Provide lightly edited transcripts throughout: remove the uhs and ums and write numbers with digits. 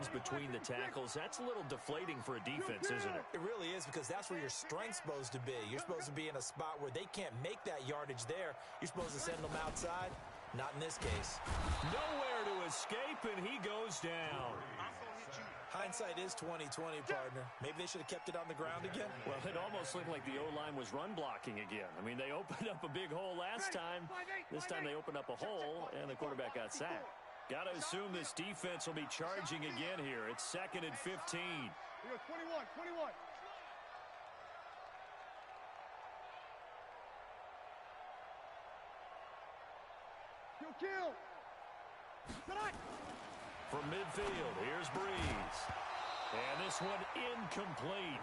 runs between the tackles. That's a little deflating for a defense, isn't it? It really is, because that's where your strength's supposed to be. You're supposed to be in a spot where they can't make that yardage there. You're supposed to send them outside. Not in this case. Nowhere to escape, and he goes down. Hindsight is 20/20, partner. Maybe they should have kept it on the ground again. Well, it almost looked like the O-line was run blocking again. I mean, they opened up a big hole last time. This time they opened up a hole, and the quarterback got sacked. Got to assume this defense will be charging again here. It's 2nd and 15. 21. Kill. From midfield, here's Breeze. And this one incomplete.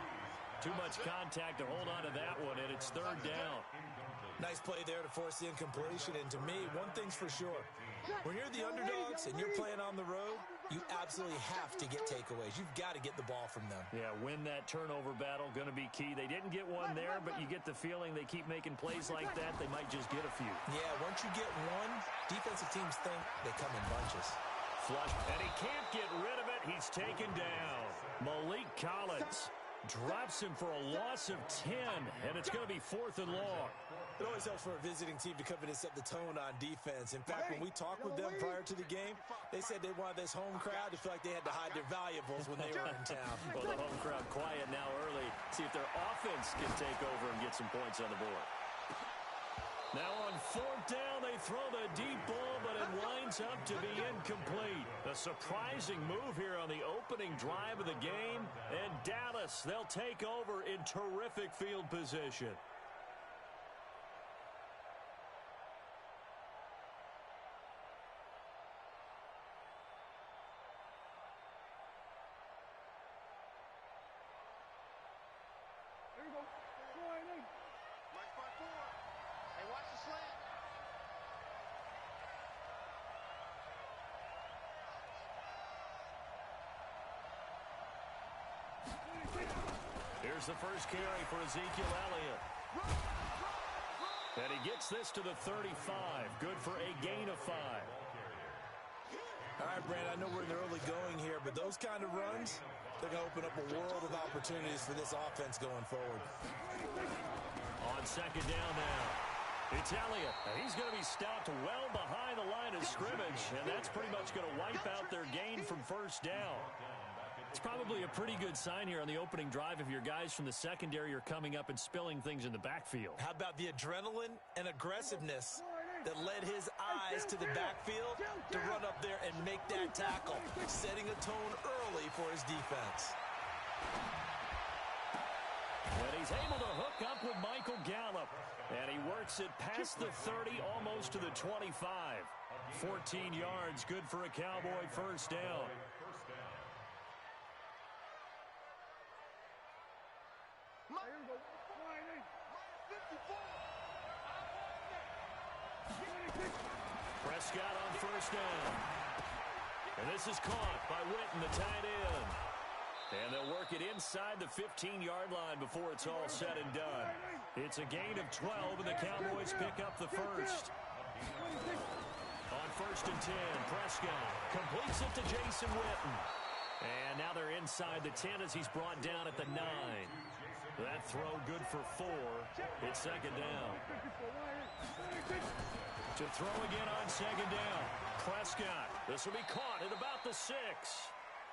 Too much contact to hold on to that one, and it's 3rd down. Nice play there to force the incompletion. And to me, one thing's for sure. When you're the underdogs and you're playing on the road, you absolutely have to get takeaways. You've got to get the ball from them. Yeah, win that turnover battle, going to be key. They didn't get one there, but you get the feeling they keep making plays like that, they might just get a few. Yeah, once you get one, defensive teams think they come in bunches. Flush, and he can't get rid of it. He's taken down. Malik Collins drops him for a loss of 10, and it's going to be 4th and long. It always helps for a visiting team to come in and set the tone on defense. In fact, when we talked with them prior to the game, they said they wanted this home crowd to feel like they had to hide their valuables when they were in town. Well, the home crowd quiet now early. See if their offense can take over and get some points on the board. Now on 4th down, they throw the deep ball, but it winds up to be incomplete. A surprising move here on the opening drive of the game. And Dallas, they'll take over in terrific field position. There we go. Hey, watch the slant. Here's the first carry for Ezekiel Elliott. And he gets this to the 35. Good for a gain of 5. All right, Brandon, I know we're in the early going here, but those kind of runs, they're going to open up a world of opportunities for this offense going forward. On 2nd down now, it's Elliott. He's going to be stopped well behind the line of scrimmage, and that's pretty much going to wipe out their gain from 1st down. It's probably a pretty good sign here on the opening drive if your guys from the secondary are coming up and spilling things in the backfield. How about the adrenaline and aggressiveness that led his eyes to the backfield to run up there and make that tackle, setting a tone early for his defense. And he's able to hook up with Michael Gallup. And he works it past the 30, almost to the 25. 14 yards, good for a Cowboy 1st down. Prescott on 1st down. And this is caught by Witten, the tight end. And they'll work it inside the 15-yard line before it's all said and done. It's a gain of 12, and the Cowboys pick up the first. On 1st and 10, Prescott completes it to Jason Witten. And now they're inside the 10 as he's brought down at the 9. That throw good for 4. It's 2nd down. To throw again on 2nd down. Prescott. This will be caught at about the 6.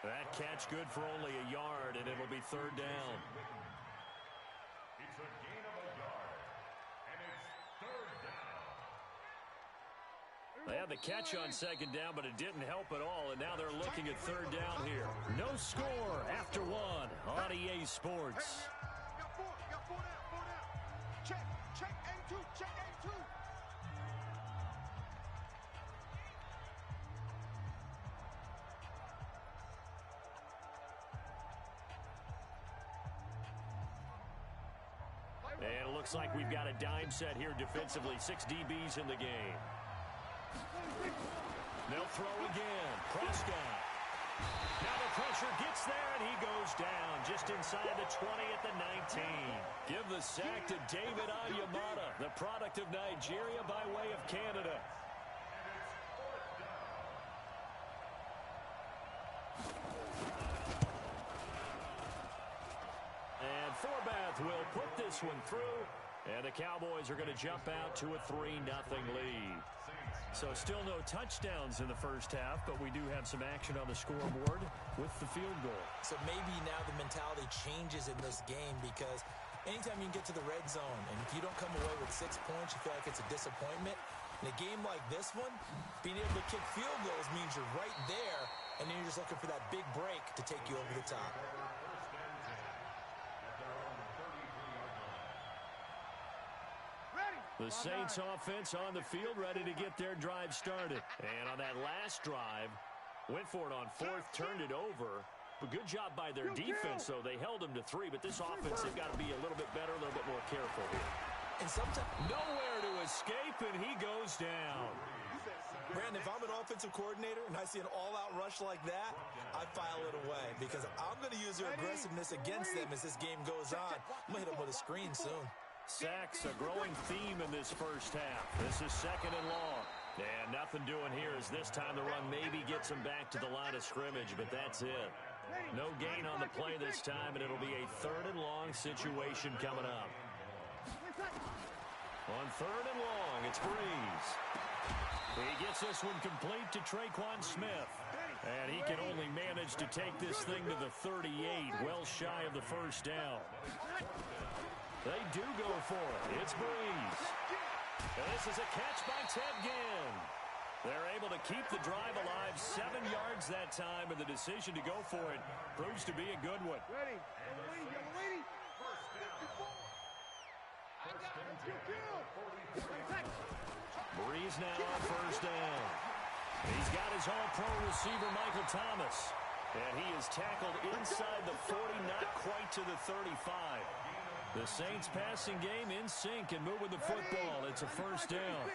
That catch good for only a yard, and it'll be 3rd down. It's a gain of a yard, and it's 3rd down. They had the catch on 2nd down, but it didn't help at all, and now they're looking at 3rd down here. No score after 1 on EA Sports. Check A2, check A2. And it looks like we've got a dime set here defensively. 6 DBs in the game. They'll throw again. Prescott. Now the pressure gets there, and he goes down just inside the 20 at the 19. Give the sack to David Onyemata, the product of Nigeria by way of Canada. this one through, and the Cowboys are going to jump out to a 3-0 lead. So still no touchdowns in the first half, but we do have some action on the scoreboard with the field goal. So maybe now the mentality changes in this game, because anytime you can get to the red zone, and if you don't come away with 6 points, you feel like it's a disappointment. In a game like this one, being able to kick field goals means you're right there, and then you're just looking for that big break to take you over the top. The Saints offense on the field, ready to get their drive started. And on that last drive, went for it on fourth, turned it over. But good job by their defense, though. They held them to 3, but this offense, they've got to be a little bit better, a little bit more careful here. And sometimes nowhere to escape, and he goes down. Brandon, if I'm an offensive coordinator and I see an all-out rush like that, I file it away, because I'm going to use their aggressiveness against them as this game goes on. I'm going to hit them with a screen soon. Sacks, a growing theme in this first half. This is 2nd and long. And nothing doing here as this time the run maybe gets him back to the line of scrimmage, but that's it. No gain on the play this time, and it'll be a 3rd and long situation coming up. On 3rd and long, it's Breeze. He gets this one complete to Traquan Smith. And he can only manage to take this thing to the 38, well shy of the first down. They do go for it. It's Breeze. And this is a catch by Ted Ginn. They're able to keep the drive alive, 7 yards that time, and the decision to go for it proves to be a good one. Ready. Breeze now on first down. He's got his all-pro receiver, Michael Thomas. And he is tackled inside the 40, not quite to the 35. The Saints passing game in sync and moving the football. It's a first down.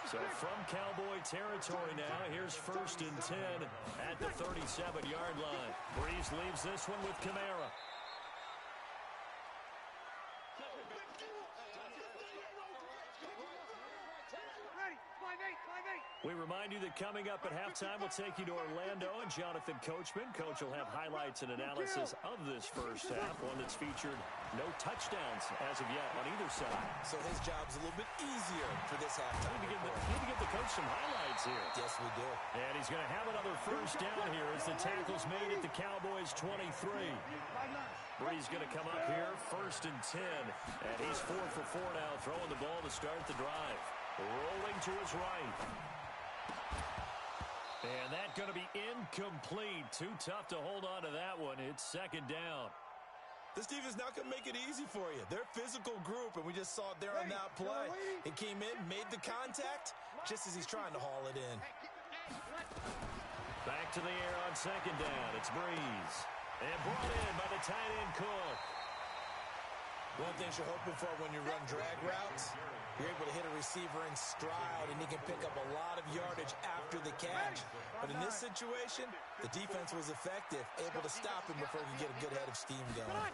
So from Cowboy territory now, here's 1st and 10 at the 37-yard line. Breeze leaves this one with Kamara. We remind you that coming up at halftime, we'll take you to Orlando and Jonathan Coachman. Coach will have highlights and analysis of this first half, one that's featured no touchdowns as of yet on either side. So his job's a little bit easier for this halftime. We need to give the coach some highlights here. Yes, we do. And he's going to have another first down here as the tackle's made at the Cowboys' 23. Breeze going to come up here, 1st and 10. And he's 4 for 4 now, throwing the ball to start the drive. Rolling to his right. And that's going to be incomplete. Too tough to hold on to that one. It's 2nd down. This defense not going to make it easy for you. They're a physical group, and we just saw it there on that play. It came in, made the contact, just as he's trying to haul it in. Back to the air on 2nd down. It's Breeze. And brought in by the tight end Cook. One thing you're hoping for when you run drag routes, you're able to hit a receiver in stride, and he can pick up a lot of yardage after the catch. But in this situation, the defense was effective, able to stop him before he could get a good head of steam going.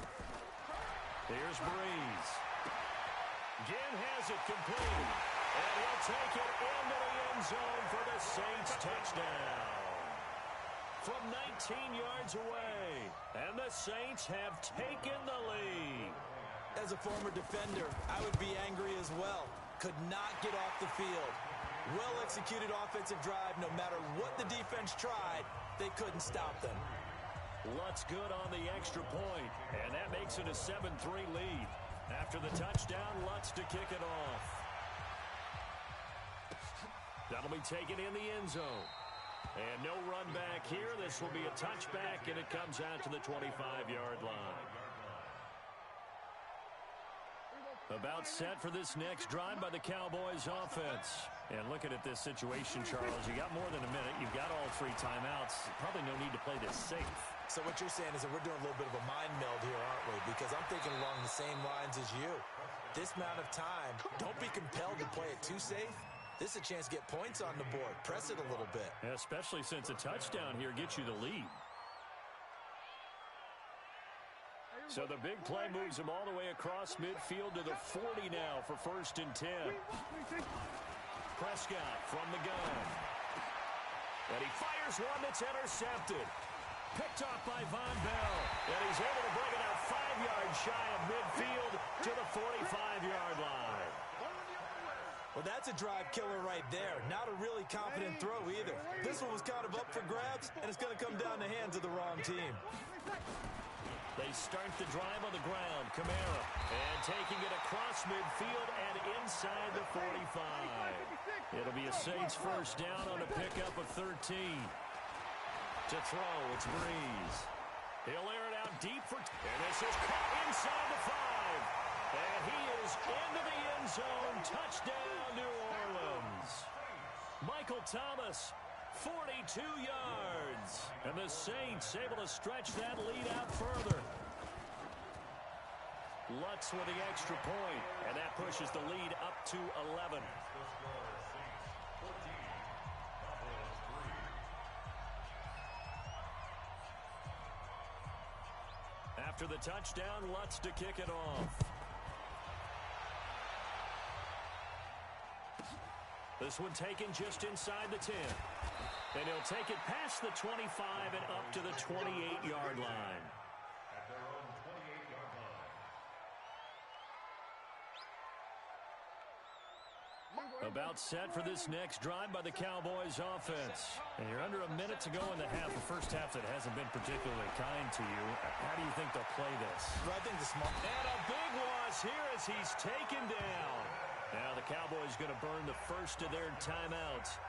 Here's Breeze. Ginn has it complete. And he'll take it into the end zone for the Saints touchdown. From 19 yards away. And the Saints have taken the lead. As a former defender, I would be angry as well. Could not get off the field. Well-executed offensive drive. No matter what the defense tried, they couldn't stop them. Lutz good on the extra point, and that makes it a 7-3 lead. After the touchdown, Lutz to kick it off. That'll be taken in the end zone. And no run back here. This will be a touchback, and it comes out to the 25-yard line. About set for this next drive by the Cowboys offense. And looking at this situation, Charles, you got more than a minute. You've got all 3 timeouts. Probably no need to play this safe. So what you're saying is that we're doing a little bit of a mind meld here, aren't we? Because I'm thinking along the same lines as you. This amount of time, don't be compelled to play it too safe. This is a chance to get points on the board. Press it a little bit. Especially since a touchdown here gets you the lead. So the big play moves him all the way across midfield to the 40 now for 1st and 10. Prescott from the gun. And he fires one that's intercepted. Picked off by Von Bell. And he's able to bring it out 5 yards shy of midfield to the 45-yard line. Well, that's a drive killer right there. Not a really confident throw either. This one was kind of up for grabs, and it's going to come down the hands of the wrong team. They start the drive on the ground. Kamara. And taking it across midfield and inside the 45. It'll be a Saints first down on a pickup of 13. To throw, it's Breeze. He'll air it out deep for... And this is caught inside the 5. And he is into the end zone. Touchdown, New Orleans. Michael Thomas, 42 yards. And the Saints able to stretch that lead out further. Lutz with the extra point, and that pushes the lead up to 11. After the touchdown, Lutz to kick it off. This one taken just inside the 10. And he'll take it past the 25 and up to the 28-yard line. At their own 28-yard line. About set for this next drive by the Cowboys offense. And you're under a minute to go in the half. The first half that hasn't been particularly kind to you. How do you think they'll play this? I think the small... And a big loss here as he's taken down. Now the Cowboys going to burn the first of their timeouts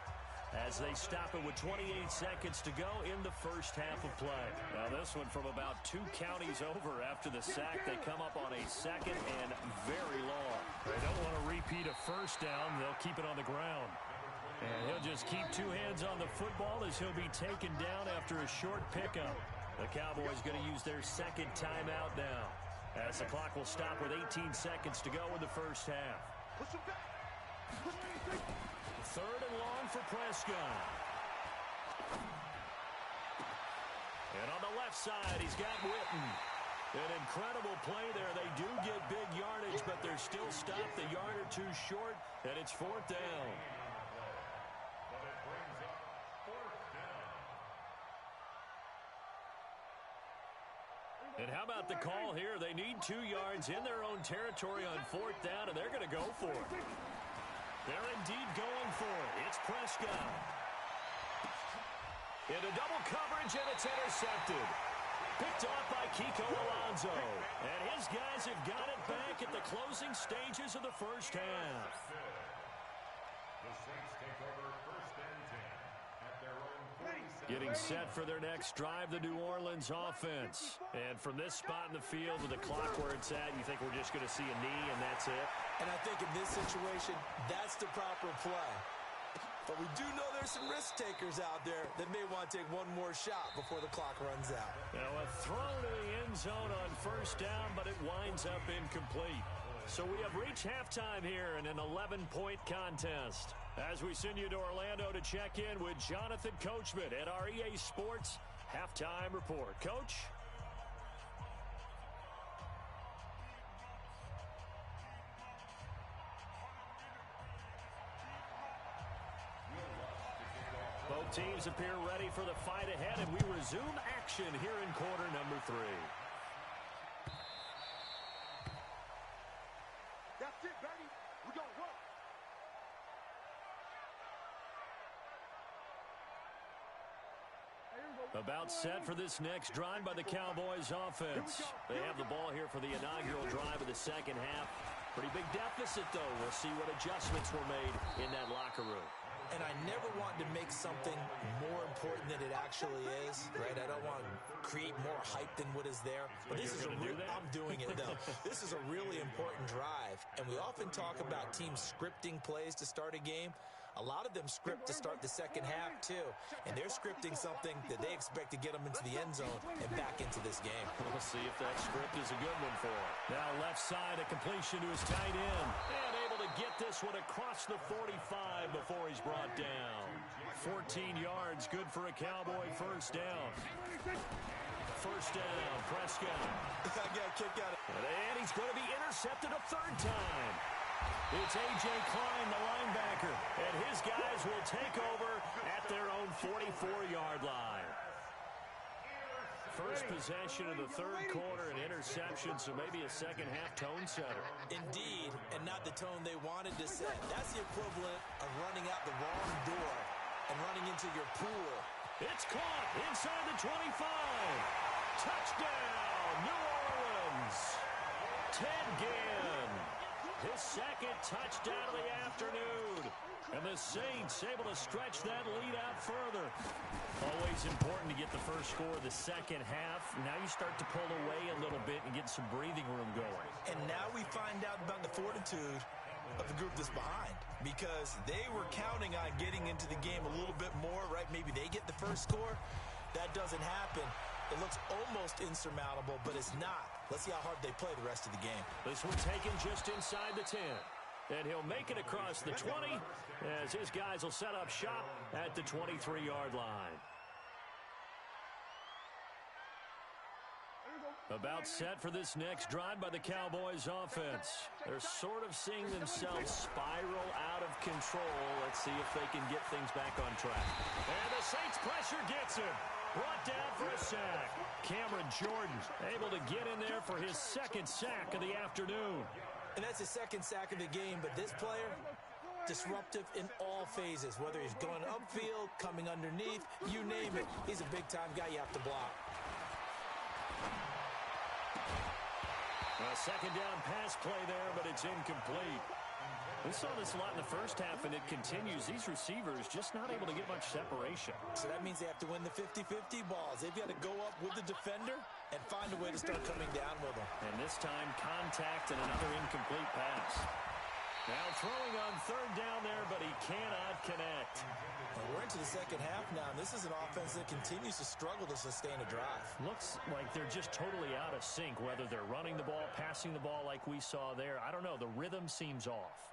as they stop it with 28 seconds to go in the first half of play. Now this one from about 2 counties over after the sack. They come up on a second and very long. They don't want to repeat a first down. They'll keep it on the ground. And he'll just keep 2 hands on the football as he'll be taken down after a short pickup. The Cowboys going to use their second timeout now as the clock will stop with 18 seconds to go in the first half. Third and long for Prescott. And on the left side, he's got Witten. An incredible play there. They do get big yardage, but they're still stopped a yard or 2 short, and it's 4th down. But it brings up 4th down. And how about the call here? They need 2 yards in their own territory on 4th down, and they're going to go for it. They're indeed going for it. It's Prescott. Into double coverage, and it's intercepted. Picked off by Kiko Alonso. And his guys have got it back at the closing stages of the first half. The Saints take over 1st and 10 at their own 47. Getting set for their next drive, the New Orleans offense. And from this spot in the field with the clock where it's at, you think we're just going to see a knee and that's it? And I think in this situation, that's the proper play. But we do know there's some risk takers out there that may want to take one more shot before the clock runs out. Now a throw to the end zone on first down, but it winds up incomplete. So we have reached halftime here in an 11-point contest. As we send you to Orlando to check in with Jonathan Coachman at our EA Sports Halftime Report. Coach? Both teams appear ready for the fight ahead, and we resume action here in quarter number 3. That's it, baby. We gon' work. About set for this next drive by the Cowboys offense. They have the ball here for the inaugural drive of the second half. Pretty big deficit, though. We'll see what adjustments were made in that locker room. And I never want to make something more important than it actually is, right? I don't want to create more hype than what is there. But this is a real, I'm doing it, though. This is a really important drive. And we often talk about teams scripting plays to start a game. A lot of them script to start the second half, too. And they're scripting something that they expect to get them into the end zone and back into this game. We'll see if that script is a good one for him. Now left side, a completion to his tight end. And able to get this one across the 45 before he's brought down. 14 yards, good for a Cowboy first down. First down, Prescott. I got a kick out of it. And he's going to be intercepted a 3rd time. It's A.J. Klein, the linebacker, and his guys will take over at their own 44-yard line. first possession of the third quarter, an interception, so maybe a second-half tone setter. Indeed, and not the tone they wanted to set. That's the equivalent of running out the wrong door and running into your pool. It's caught inside the 25. Touchdown, New Orleans. Ted Ginn, his second touchdown of the afternoon. And the Saints able to stretch that lead out further. Always important to get the first score of the second half. Now you start to pull away a little bit and get some breathing room going. And now we find out about the fortitude of the group that's behind, because they were counting on getting into the game a little bit more, right? Maybe they get the first score. That doesn't happen. It looks almost insurmountable, but it's not. Let's see how hard they play the rest of the game. This one taken just inside the 10. And he'll make it across the 20 as his guys will set up shop at the 23-yard line. About set for this next drive by the Cowboys offense. They're sort of seeing themselves spiral out of control. Let's see if they can get things back on track. And the Saints pressure gets him. Brought down for a sack. Cameron Jordan able to get in there for his second sack of the afternoon. And that's his second sack of the game, but this player, disruptive in all phases, whether he's going upfield, coming underneath, you name it. He's a big-time guy you have to block. A second down pass play there, but it's incomplete. We saw this a lot in the first half, and it continues. These receivers just not able to get much separation. So that means they have to win the 50-50 balls. They've got to go up with the defender and find a way to start coming down with them. And this time, contact and another incomplete pass. Now throwing on third down there, but he cannot connect. And we're into the second half now, and this is an offense that continues to struggle to sustain a drive. Looks like they're just totally out of sync, whether they're running the ball, passing the ball like we saw there. I don't know. The rhythm seems off.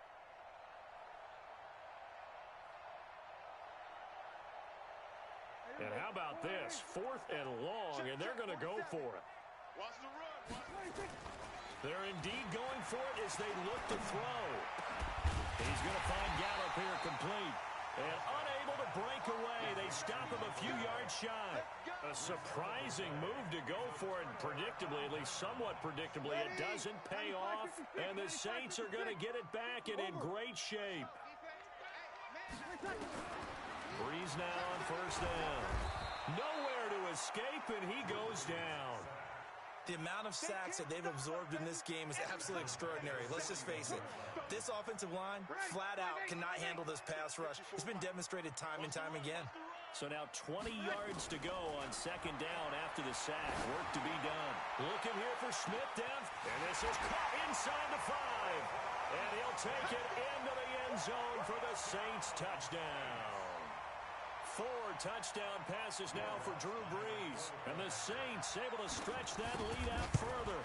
And how about this? 4th and long, and they're going to go for it. Watch the run. They're indeed going for it as they look to throw. He's going to find Gallup here complete. And unable to break away. They stop him a few yards shy. A surprising move to go for it. Predictably, at least somewhat predictably, it doesn't pay off. And the Saints are going to get it back and in great shape. Breeze now on first down. Nowhere to escape, and he goes down. The amount of sacks that they've absorbed in this game is absolutely extraordinary. Let's just face it. This offensive line, flat out, cannot handle this pass rush. It's been demonstrated time and time again. So now 20 yards to go on second down after the sack. Work to be done. Looking here for Smith down. And this is caught inside the 5. And he'll take it into the end zone for the Saints touchdown. 4 touchdown passes now for Drew Brees. And the Saints able to stretch that lead out further.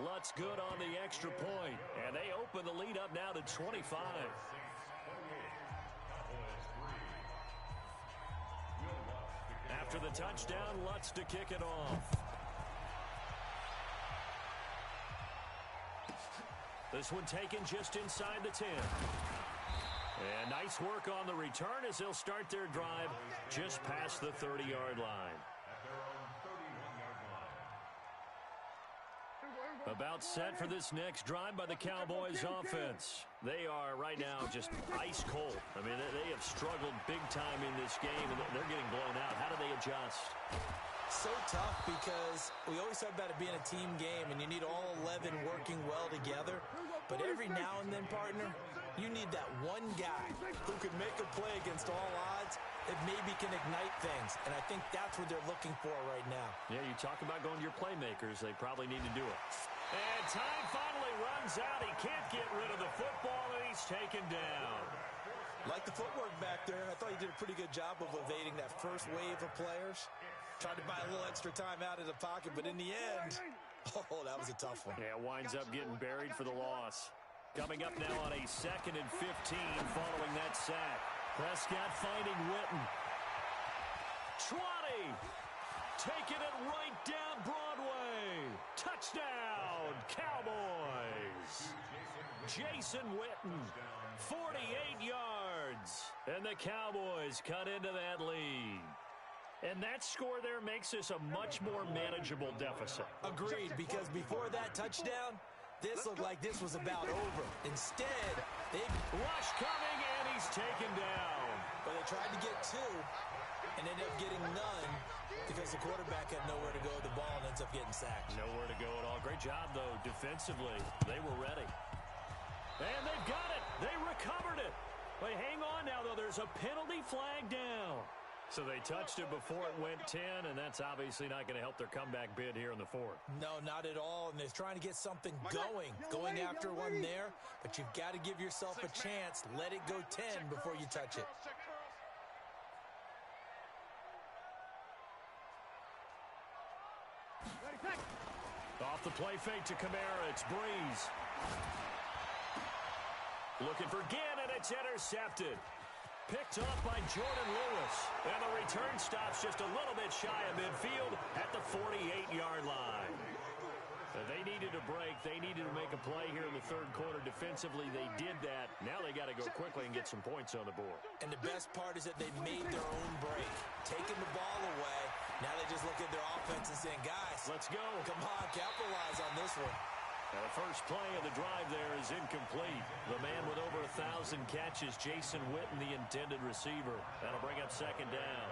Lutz good on the extra point. And they open the lead up now to 25. After the touchdown, Lutz to kick it off. This one taken just inside the 10. And nice work on the return as they'll start their drive just past the 30-yard line. About set for this next drive by the Cowboys offense. They are right now just ice cold. I mean, they have struggled big time in this game, and they're getting blown out. How do they adjust? So tough, because we always talk about it being a team game, and you need all 11 working well together. But every now and then, partner, you need that one guy who can make a play against all odds that maybe can ignite things. And I think that's what they're looking for right now. Yeah, you talk about going to your playmakers. They probably need to do it. And time finally runs out. He can't get rid of the football, and he's taken down. Like the footwork back there, I thought he did a pretty good job of evading that first wave of players. Tried to buy a little extra time out of the pocket, but in the end, oh, that was a tough one. Yeah, winds up getting buried for the loss. Coming up now on a 2nd and 15 following that sack. Prescott finding Witten. 20. Taking it right down Broadway. Touchdown, Cowboys. Jason Witten, 48 yards. And the Cowboys cut into that lead. And that score there makes this a much more manageable deficit. Agreed, because before that touchdown, this looked like this was about over. Instead, they rush coming, and he's taken down. But they tried to get two and ended up getting none because the quarterback had nowhere to go with the ball and ends up getting sacked. Nowhere to go at all. Great job, though, defensively. They were ready. And they've got it. They recovered it. But hang on now, though. There's a penalty flag down. So they touched it before it went 10, and that's obviously not going to help their comeback bid here in the fourth. No, not at all, and they're trying to get something going after one there, but you've got to give yourself a chance. Let it go 10 before you touch it. Off the play fake to Kamara, it's Breeze. Looking for Gannon, it's intercepted. Picked up by Jordan Lewis. And the return stops just a little bit shy of midfield at the 48-yard line. They needed a break. They needed to make a play here in the third quarter. Defensively, they did that. Now they got to go quickly and get some points on the board. And the best part is that they made their own break. Taking the ball away. Now they just look at their offense and saying, guys, let's go. Come on, capitalize on this one. The first play of the drive there is incomplete. The man with over 1,000 catches, Jason Witten, the intended receiver. That'll bring up second down.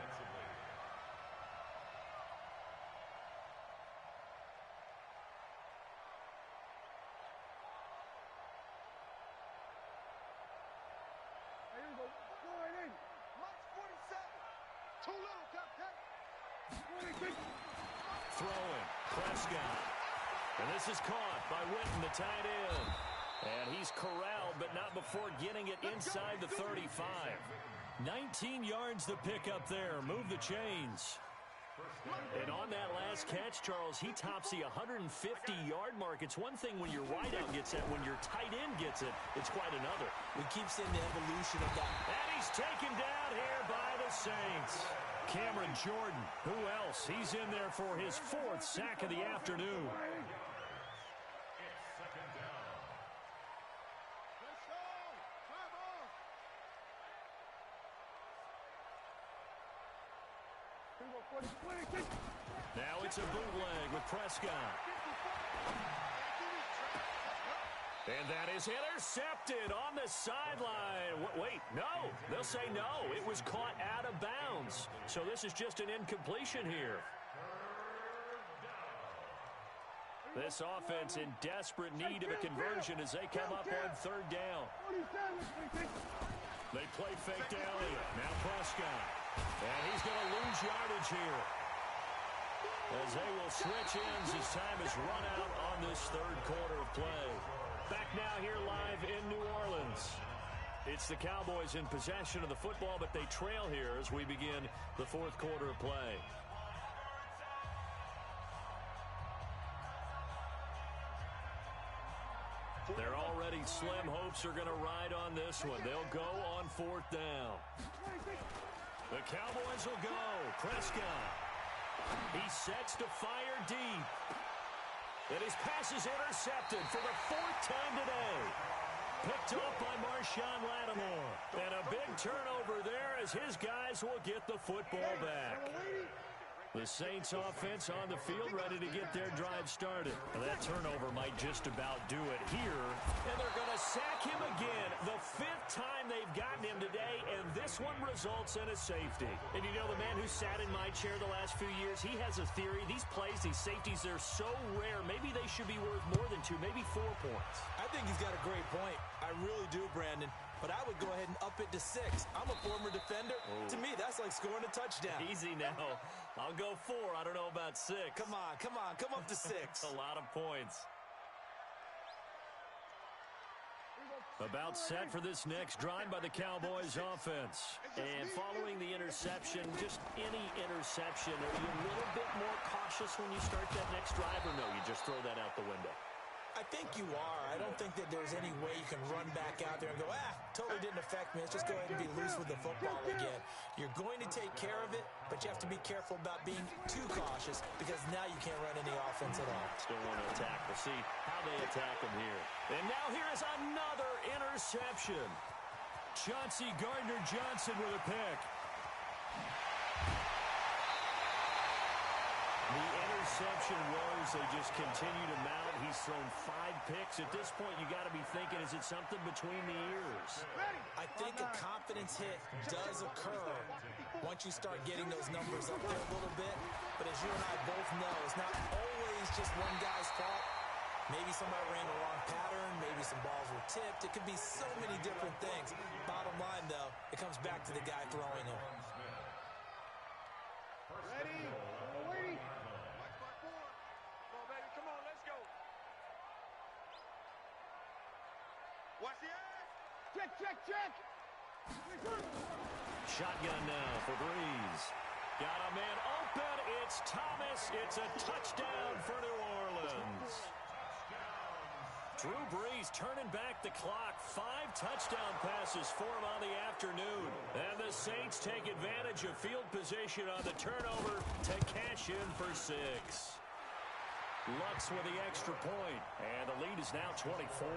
Here we go. Go right in. Max 47. Too little, Captain. Throwing. Prescott. And this is caught by Witten, the tight end. And he's corralled, but not before getting it inside the 35. 19 yards the pickup there. Move the chains. And on that last catch, Charles, he tops the 150-yard mark. It's one thing when your wideout gets it. When your tight end gets it, it's quite another. We keep seeing the evolution of that. And he's taken down here by the Saints. Cameron Jordan, who else? He's in there for his fourth sack of the afternoon. Now it's a bootleg with Prescott. And that is intercepted on the sideline. Wait, no. They'll say no. It was caught out of bounds. So this is just an incompletion here. This offense in desperate need of a conversion as they come up on third down. They play fake to Elliott. Now Prescott. And he's going to lose yardage here, as they will switch ends as time is run out on this third quarter of play. Back now here live in New Orleans. It's the Cowboys in possession of the football, but they trail here as we begin the fourth quarter of play. They're already slim hopes are going to ride on this one. They'll go on fourth down. The Cowboys will go. Prescott. He sets to fire deep. And his pass is intercepted for the fourth time today. Picked up by Marshawn Lattimore. And a big turnover there as his guys will get the football back. The Saints offense on the field ready to get their drive started. That turnover might just about do it here. And they're going to sack him again. The fifth time they've gotten him today, and this one results in a safety. And you know, the man who sat in my chair the last few years, he has a theory. These plays, these safeties, they're so rare. Maybe they should be worth more than 2, maybe 4 points. I think he's got a great point. I really do, Brandon. But I would go ahead and up it to 6. I'm a former defender. Oh. To me, that's like scoring a touchdown. Easy now. I'll go 4. I don't know about 6. Come on. Come up to 6. A lot of points. About set for this next drive by the Cowboys offense. And following the interception, just any interception, are you a little bit more cautious when you start that next drive, or no, you just throw that out the window? I think you are. I don't think that there's any way you can run back out there and go, totally didn't affect me. Let's just go ahead and be loose with the football again. You're going to take care of it, but you have to be careful about being too cautious because now you can't run any offense at all. Still want to attack. We'll see how they attack him here. And now here is another interception. Chauncey Gardner-Johnson with a pick. interception woes, they just continue to mount. He's thrown 5 picks. At this point, you got to be thinking, is it something between the ears? I think a confidence hit does occur once you start getting those numbers up there a little bit. But as you and I both know, it's not always just one guy's fault. Maybe somebody ran the wrong pattern. Maybe some balls were tipped. It could be so many different things. Bottom line, though, it comes back to the guy throwing them. Ready? Waiting. Come on, baby. Come on, let's go. Watch the ass. Check. Shotgun now for Breeze. Got a man open. It's Thomas. It's a touchdown for New Orleans. Drew Brees turning back the clock. 5 touchdown passes for him on the afternoon. And the Saints take advantage of field position on the turnover to cash in for 6. Lutz with the extra point. And the lead is now 24.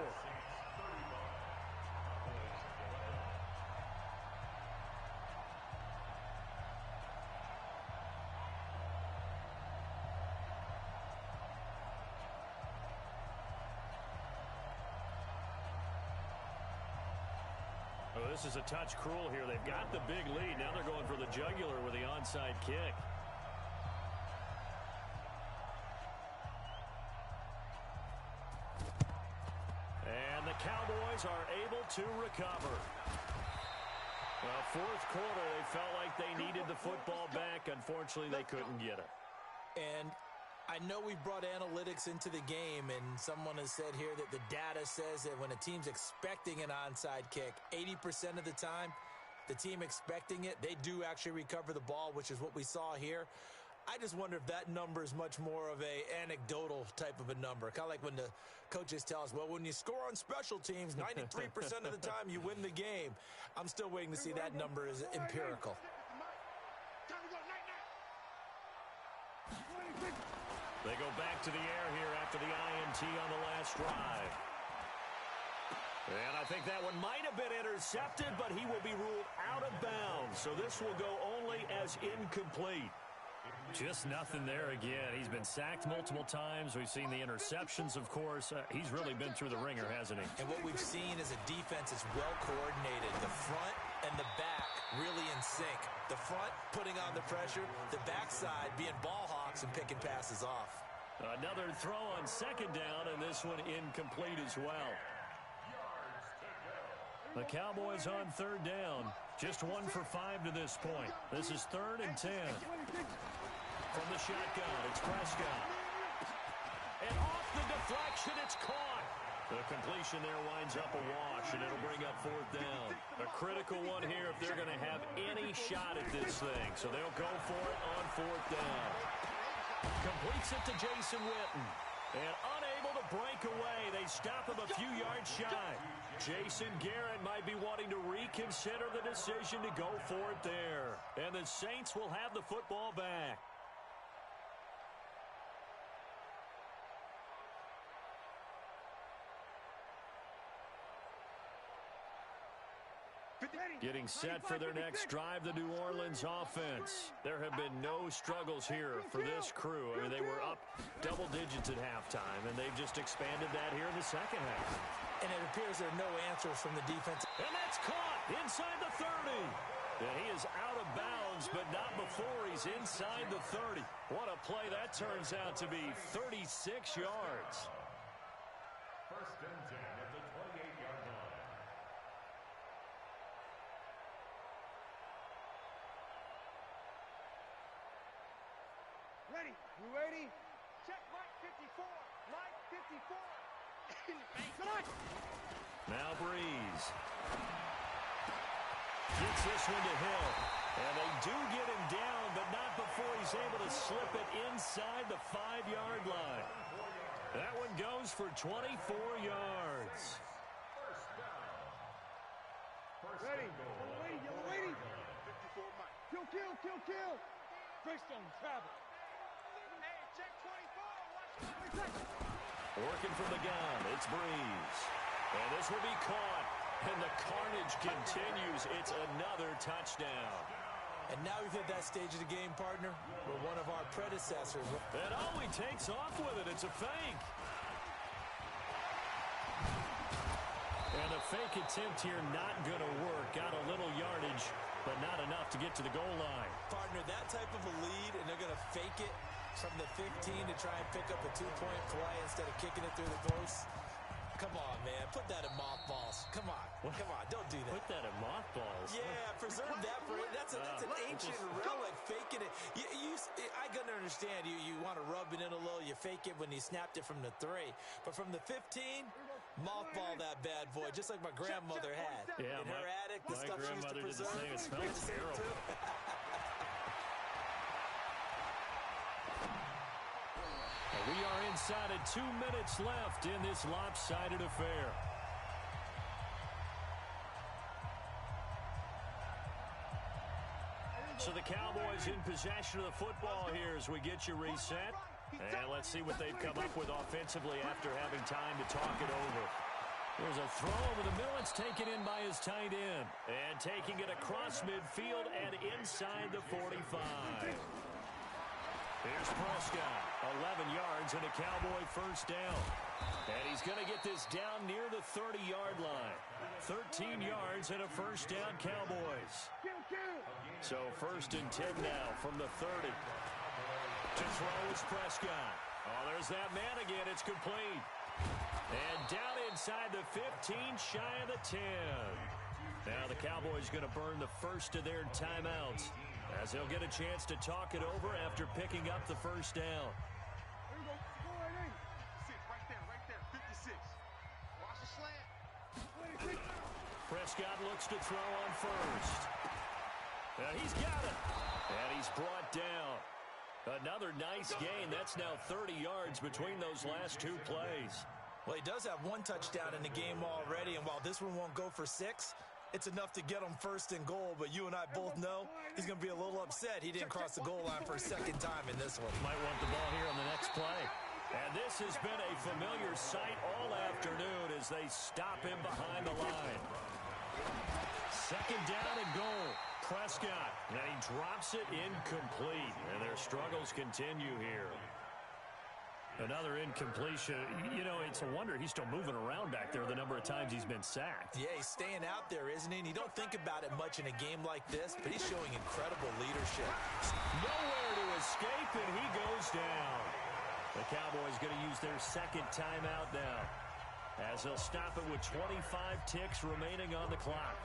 Oh, this is a touch cruel here. They've got the big lead. Now they're going for the jugular with the onside kick. And the Cowboys are able to recover. Well, fourth quarter, they felt like they needed the football back. Unfortunately, they couldn't get it. And I know we brought analytics into the game, and someone has said here that the data says that when a team's expecting an onside kick, 80% of the time, the team expecting it, they do actually recover the ball, which is what we saw here. I just wonder if that number is much more of a anecdotal type of a number. Kind of like when the coaches tell us, well, when you score on special teams, 93% of the time you win the game. I'm still waiting to see that number is empirical. They go back to the air here after the INT on the last drive. And I think that one might have been intercepted, but he will be ruled out of bounds. So this will go only as incomplete. Just nothing there again. He's been sacked multiple times. We've seen the interceptions, of course. He's really been through the ringer, hasn't he? And what we've seen is a defense that's well coordinated. The front and the back really in sync. The front putting on the pressure, the backside being ball hawks and picking passes off. Another throw on second down, and this one incomplete as well. The Cowboys on third down. Just 1 for 5 to this point. This is 3rd and 10. From the shotgun, it's Prescott. And off the deflection, it's caught. The completion there winds up a wash, and it'll bring up 4th down. A critical one here if they're going to have any shot at this thing. So they'll go for it on 4th down. Completes it to Jason Witten. And unable to break away, they stop him a few yards shy. Jason Garrett might be wanting to reconsider the decision to go for it there. And the Saints will have the football back. Getting set for their next drive, the New Orleans offense. There have been no struggles here for this crew. I mean, they were up double digits at halftime, and they've just expanded that here in the second half. And it appears there are no answers from the defense. And that's caught inside the 30. And he is out of bounds, but not before he's inside the 30. What a play that turns out to be, 36 yards. 1st and 10 at the 28-yard line. Ready? You ready? Check Mike 54. Mike 54. Now Breeze. Gets this one to Hill. And they do get him down, but not before he's able to slip it inside the 5-yard line. That one goes for 24 yards. Ready? Yellow lady. 54 Mike. Kill. Greystone, travel. Hey, check 24. Watch it. Working from the gun, it's Breeze. And this will be caught. And the carnage continues. It's another touchdown. And now we've hit that stage of the game, partner, where one of our predecessors. And oh, he takes off with it. It's a fake. And a fake attempt here not going to work. Got a little yardage, but not enough to get to the goal line. Partner, that type of a lead, and they're going to fake it from the 15 to try and pick up a 2-point play instead of kicking it through the post. Come on, man. Put that in mothballs. Come on. What? Come on. Don't do that. Put that in mothballs. Yeah, preserve that for it. That's an ancient relic, faking it. I can understand you want to rub it in a little. You fake it when you snapped it from the 3. But from the 15, mothball that bad boy, just like my grandmother had. Yeah, in her attic, the stuff she used to preserve. It smells terrible. We are inside of 2 minutes left in this lopsided affair. So the Cowboys in possession of the football here as we get you reset. And let's see what they've come up with offensively after having time to talk it over. There's a throw over the middle. It's taken in by his tight end. And taking it across midfield and inside the 45. Here's Prescott, 11 yards and a Cowboy first down. And he's going to get this down near the 30-yard line. 13 yards and a first down, Cowboys. So 1st and 10 now from the 30. To throw is Prescott. Oh, there's that man again. It's complete. And down inside the 15, shy of the 10. Now the Cowboys going to burn the first of their timeouts, as they'll get a chance to talk it over after picking up the first down. Right there, 56. Watch the slant. Prescott looks to throw on first. And he's got it. And he's brought down. Another nice gain. That's now 30 yards between those last 2 plays. Well, he does have 1 touchdown in the game already, and while this one won't go for 6, it's enough to get him 1st and goal, but you and I both know he's going to be a little upset he didn't cross the goal line for a 2nd time in this one. Might want the ball here on the next play. And this has been a familiar sight all afternoon as they stop him behind the line. 2nd down and goal. Prescott, and he drops it incomplete, and their struggles continue here. Another incompletion. You know, it's a wonder he's still moving around back there the number of times he's been sacked. Yeah, he's staying out there, isn't he? And you don't think about it much in a game like this, but he's showing incredible leadership. Nowhere to escape, and he goes down. The Cowboys going to use their 2nd timeout now, as they'll stop it with 25 ticks remaining on the clock.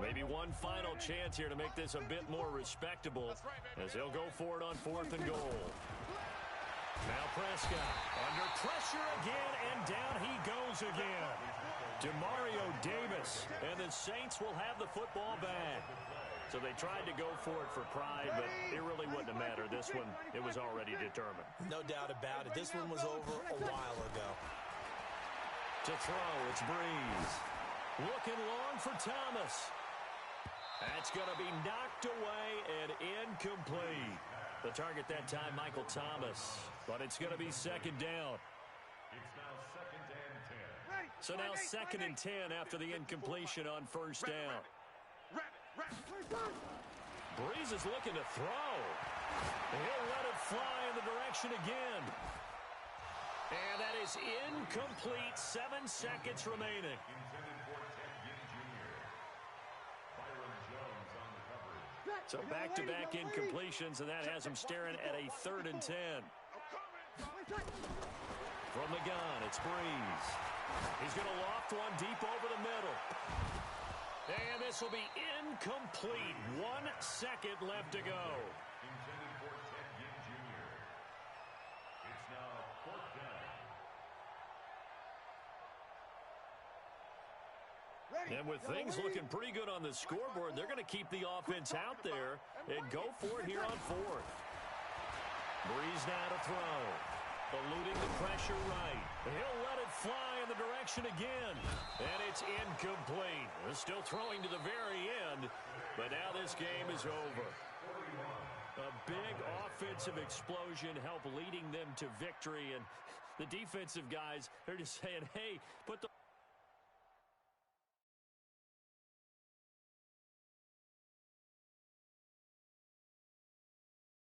Maybe one final chance here to make this a bit more respectable, as they'll go for it on 4th and goal. Now Prescott under pressure again, and down he goes again. Demario Davis, and the Saints will have the football back. So they tried to go for it for pride, but it really wouldn't have mattered. This one, it was already determined. No doubt about it. This one was over a while ago. To throw, it's Breeze. Looking long for Thomas. That's going to be knocked away and incomplete. The target that time, Michael Thomas. But it's going to be 2nd down. It's now 2nd and 10. So now 2nd and 10 after the incompletion on 1st down. Breeze is looking to throw. He'll let it fly in the direction again. And that is incomplete. 7 seconds remaining. Intended for Ted Ginn Jr. Byron Jones on the coverage. So back-to-back incompletions, and that has him staring at a 3rd and 10. From the gun, it's Breeze. He's going to loft one deep over the middle. And this will be incomplete. 1 second left to go. Intended for Ted Ginn Jr. It's now 4th down. And with things looking pretty good on the scoreboard, they're going to keep the offense out there and go for it here on 4th. Breeze now to throw. Eluding the pressure right. He'll let it fly in the direction again. And it's incomplete. They're still throwing to the very end, but now this game is over. A big offense. offensive explosion help leading them to victory. And the defensive guys, they're just saying, hey, put the